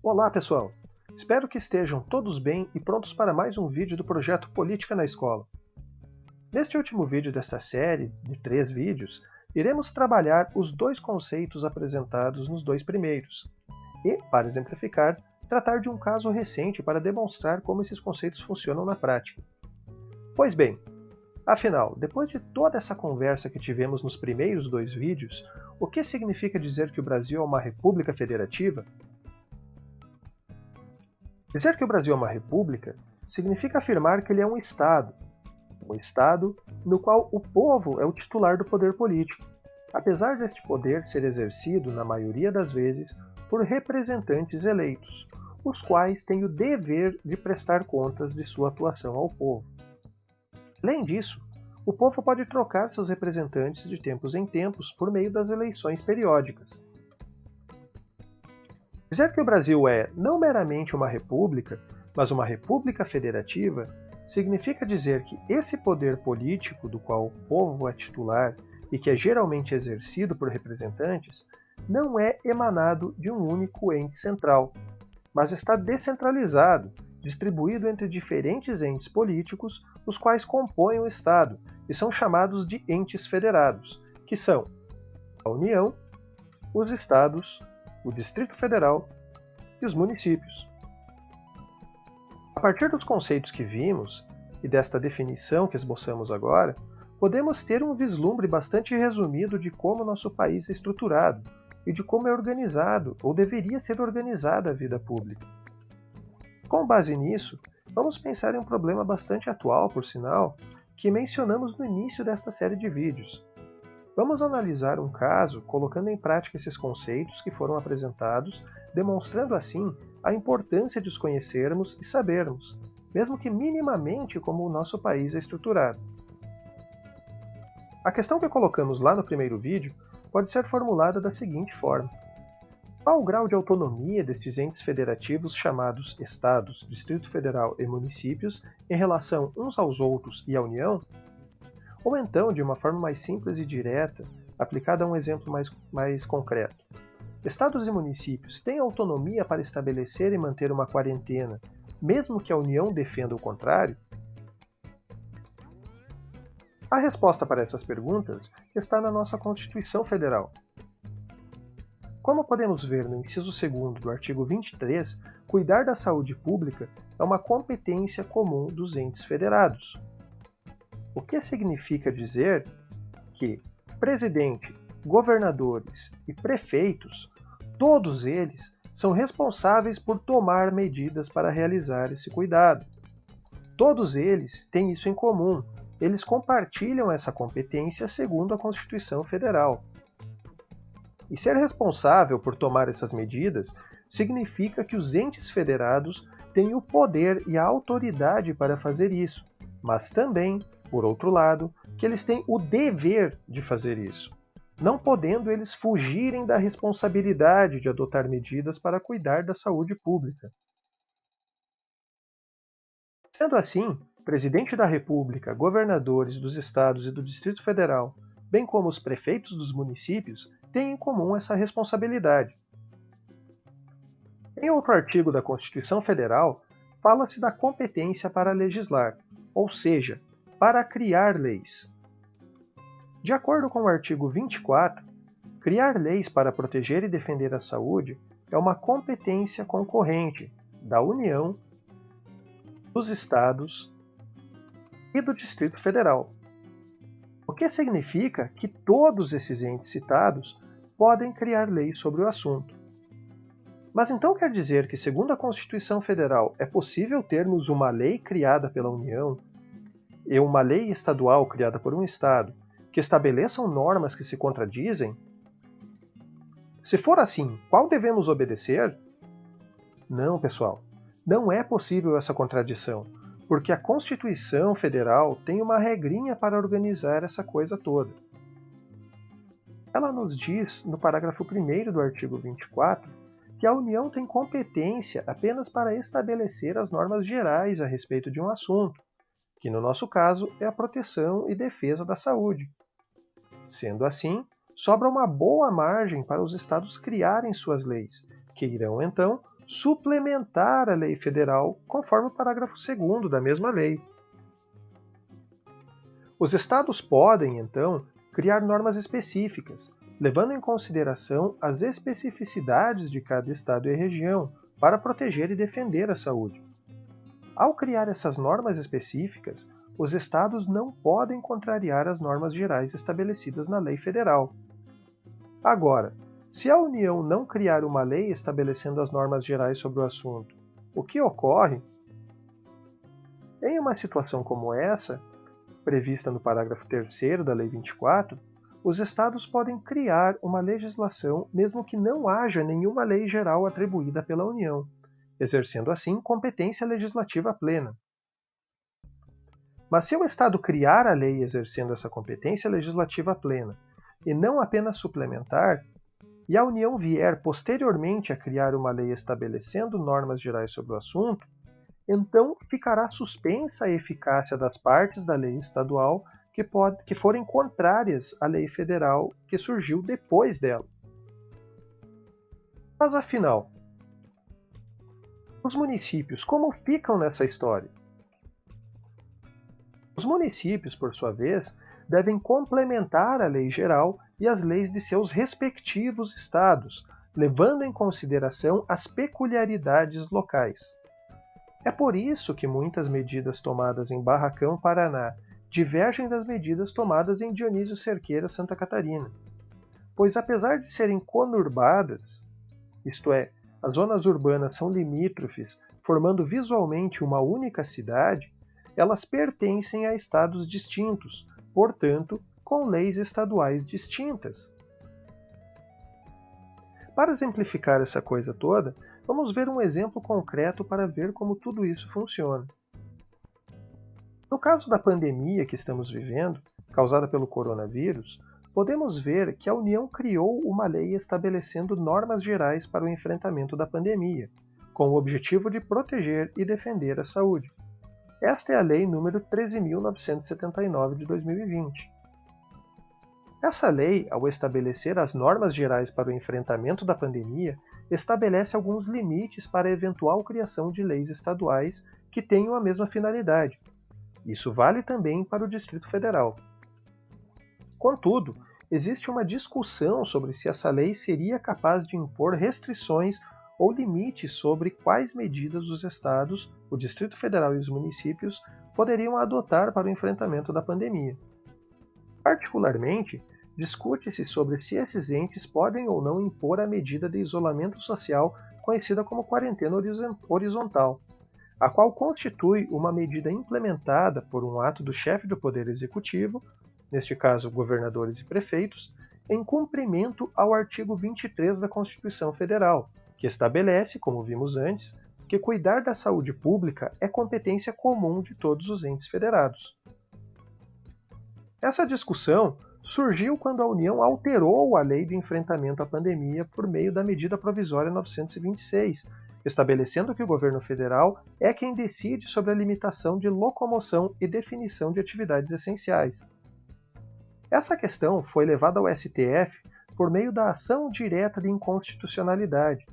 Olá pessoal, espero que estejam todos bem e prontos para mais um vídeo do projeto Política na Escola. Neste último vídeo desta série, de 3 vídeos, iremos trabalhar os dois conceitos apresentados nos dois primeiros e, para exemplificar, tratar de um caso recente para demonstrar como esses conceitos funcionam na prática. Pois bem, afinal, depois de toda essa conversa que tivemos nos primeiros 2 vídeos, o que significa dizer que o Brasil é uma república federativa? Dizer que o Brasil é uma república significa afirmar que ele é um Estado no qual o povo é o titular do poder político, apesar deste poder ser exercido, na maioria das vezes, por representantes eleitos, os quais têm o dever de prestar contas de sua atuação ao povo. Além disso, o povo pode trocar seus representantes de tempos em tempos por meio das eleições periódicas. Dizer que o Brasil é não meramente uma república, mas uma república federativa, significa dizer que esse poder político do qual o povo é titular e que é geralmente exercido por representantes, não é emanado de um único ente central, mas está descentralizado, distribuído entre diferentes entes políticos, os quais compõem o Estado e são chamados de entes federados, que são a União, os Estados, o Distrito Federal e os municípios. A partir dos conceitos que vimos e desta definição que esboçamos agora, podemos ter um vislumbre bastante resumido de como nosso país é estruturado e de como é organizado ou deveria ser organizada a vida pública. Com base nisso, vamos pensar em um problema bastante atual, por sinal, que mencionamos no início desta série de vídeos. Vamos analisar um caso colocando em prática esses conceitos que foram apresentados, demonstrando assim a importância de os conhecermos e sabermos, mesmo que minimamente como o nosso país é estruturado. A questão que colocamos lá no primeiro vídeo pode ser formulada da seguinte forma: qual o grau de autonomia destes entes federativos chamados Estados, Distrito Federal e municípios em relação uns aos outros e à União? Ou então, de uma forma mais simples e direta, aplicada a um exemplo mais concreto. Estados e municípios têm autonomia para estabelecer e manter uma quarentena, mesmo que a União defenda o contrário? A resposta para essas perguntas está na nossa Constituição Federal. Como podemos ver no inciso 2º do artigo 23, cuidar da saúde pública é uma competência comum dos entes federados. O que significa dizer que presidente, governadores e prefeitos, todos eles são responsáveis por tomar medidas para realizar esse cuidado. Todos eles têm isso em comum, eles compartilham essa competência segundo a Constituição Federal. E ser responsável por tomar essas medidas significa que os entes federados têm o poder e a autoridade para fazer isso, mas também, por outro lado, que eles têm o dever de fazer isso, não podendo eles fugirem da responsabilidade de adotar medidas para cuidar da saúde pública. Sendo assim, Presidente da República, governadores dos estados e do Distrito Federal, bem como os prefeitos dos municípios, têm em comum essa responsabilidade. Em outro artigo da Constituição Federal, fala-se da competência para legislar, ou seja, para criar leis. De acordo com o artigo 24, criar leis para proteger e defender a saúde é uma competência concorrente da União, dos Estados e do Distrito Federal. O que significa que todos esses entes citados podem criar leis sobre o assunto. Mas então quer dizer que, segundo a Constituição Federal, é possível termos uma lei criada pela União e uma lei estadual criada por um Estado que estabeleçam normas que se contradizem? Se for assim, qual devemos obedecer? Não, pessoal, não é possível essa contradição, porque a Constituição Federal tem uma regrinha para organizar essa coisa toda. Ela nos diz, no parágrafo 1º do artigo 24, que a União tem competência apenas para estabelecer as normas gerais a respeito de um assunto, que no nosso caso é a proteção e defesa da saúde. Sendo assim, sobra uma boa margem para os estados criarem suas leis, que irão então suplementar a lei federal conforme o parágrafo 2º da mesma lei. Os estados podem, então, criar normas específicas, levando em consideração as especificidades de cada estado e região para proteger e defender a saúde. Ao criar essas normas específicas, os estados não podem contrariar as normas gerais estabelecidas na lei federal. Agora, se a União não criar uma lei estabelecendo as normas gerais sobre o assunto, o que ocorre? Em uma situação como essa, prevista no parágrafo 3º da Lei 24, os estados podem criar uma legislação mesmo que não haja nenhuma lei geral atribuída pela União, exercendo assim competência legislativa plena. Mas se o Estado criar a lei exercendo essa competência legislativa plena, e não apenas suplementar, e a União vier posteriormente a criar uma lei estabelecendo normas gerais sobre o assunto, então ficará suspensa a eficácia das partes da lei estadual que forem contrárias à lei federal que surgiu depois dela. Mas afinal, os municípios como ficam nessa história? Os municípios, por sua vez, devem complementar a lei geral e as leis de seus respectivos estados, levando em consideração as peculiaridades locais. É por isso que muitas medidas tomadas em Barracão, Paraná, divergem das medidas tomadas em Dionísio Cerqueira, Santa Catarina. Pois apesar de serem conurbadas, isto é, as zonas urbanas são limítrofes, formando visualmente uma única cidade, elas pertencem a estados distintos, portanto, com leis estaduais distintas. Para exemplificar essa coisa toda, vamos ver um exemplo concreto para ver como tudo isso funciona. No caso da pandemia que estamos vivendo, causada pelo coronavírus, podemos ver que a União criou uma lei estabelecendo normas gerais para o enfrentamento da pandemia, com o objetivo de proteger e defender a saúde. Esta é a Lei nº 13.979 de 2020. Essa lei, ao estabelecer as normas gerais para o enfrentamento da pandemia, estabelece alguns limites para a eventual criação de leis estaduais que tenham a mesma finalidade. Isso vale também para o Distrito Federal. Contudo, existe uma discussão sobre se essa lei seria capaz de impor restrições ou limites sobre quais medidas os estados, o Distrito Federal e os municípios poderiam adotar para o enfrentamento da pandemia. Particularmente, discute-se sobre se esses entes podem ou não impor a medida de isolamento social conhecida como quarentena horizontal, a qual constitui uma medida implementada por um ato do chefe do Poder Executivo, neste caso governadores e prefeitos, em cumprimento ao artigo 23 da Constituição Federal, que estabelece, como vimos antes, que cuidar da saúde pública é competência comum de todos os entes federados. Essa discussão surgiu quando a União alterou a Lei de Enfrentamento à Pandemia por meio da Medida Provisória 926, estabelecendo que o governo federal é quem decide sobre a limitação de locomoção e definição de atividades essenciais. Essa questão foi levada ao STF por meio da Ação Direta de Inconstitucionalidade,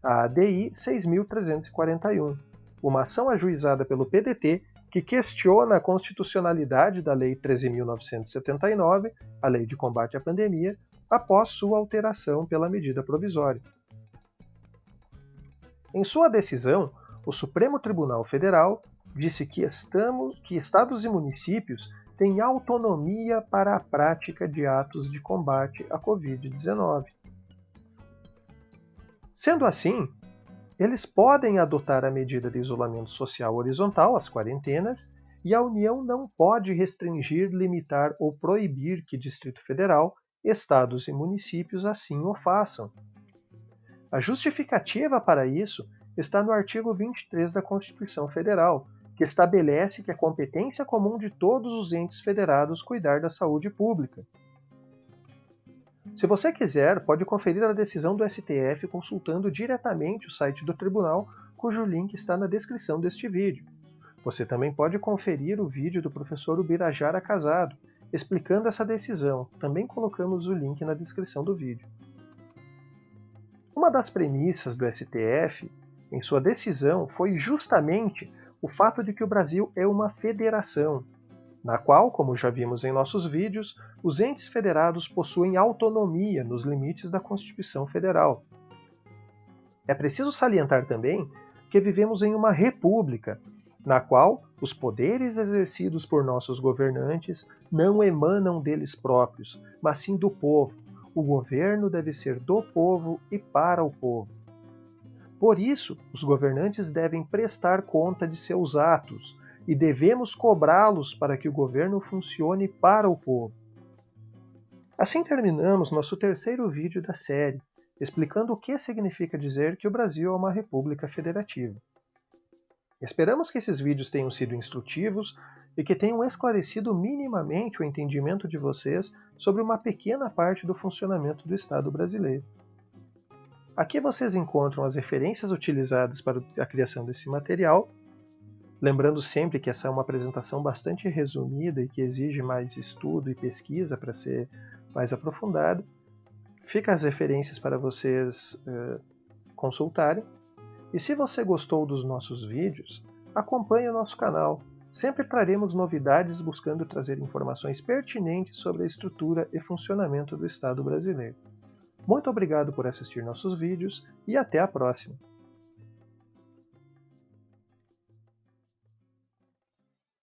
a ADI 6.341, uma ação ajuizada pelo PDT que questiona a constitucionalidade da Lei 13.979, a Lei de Combate à Pandemia, após sua alteração pela medida provisória. Em sua decisão, o Supremo Tribunal Federal disse que estados e municípios têm autonomia para a prática de atos de combate à Covid-19. Sendo assim, eles podem adotar a medida de isolamento social horizontal, as quarentenas, e a União não pode restringir, limitar ou proibir que Distrito Federal, estados e municípios assim o façam. A justificativa para isso está no artigo 23 da Constituição Federal, que estabelece que é competência comum de todos os entes federados cuidar da saúde pública. Se você quiser, pode conferir a decisão do STF consultando diretamente o site do tribunal, cujo link está na descrição deste vídeo. Você também pode conferir o vídeo do professor Ubirajara Casado, explicando essa decisão. Também colocamos o link na descrição do vídeo. Uma das premissas do STF em sua decisão foi justamente o fato de que o Brasil é uma federação, na qual, como já vimos em nossos vídeos, os entes federados possuem autonomia nos limites da Constituição Federal. É preciso salientar também que vivemos em uma república, na qual os poderes exercidos por nossos governantes não emanam deles próprios, mas sim do povo. O governo deve ser do povo e para o povo. Por isso, os governantes devem prestar conta de seus atos e devemos cobrá-los para que o governo funcione para o povo. Assim terminamos nosso terceiro vídeo da série, explicando o que significa dizer que o Brasil é uma república federativa. Esperamos que esses vídeos tenham sido instrutivos e que tenham esclarecido minimamente o entendimento de vocês sobre uma pequena parte do funcionamento do Estado brasileiro. Aqui vocês encontram as referências utilizadas para a criação desse material, lembrando sempre que essa é uma apresentação bastante resumida e que exige mais estudo e pesquisa para ser mais aprofundada. Fica as referências para vocês consultarem. E se você gostou dos nossos vídeos, acompanhe o nosso canal. Sempre traremos novidades buscando trazer informações pertinentes sobre a estrutura e funcionamento do Estado brasileiro. Muito obrigado por assistir nossos vídeos e até a próxima!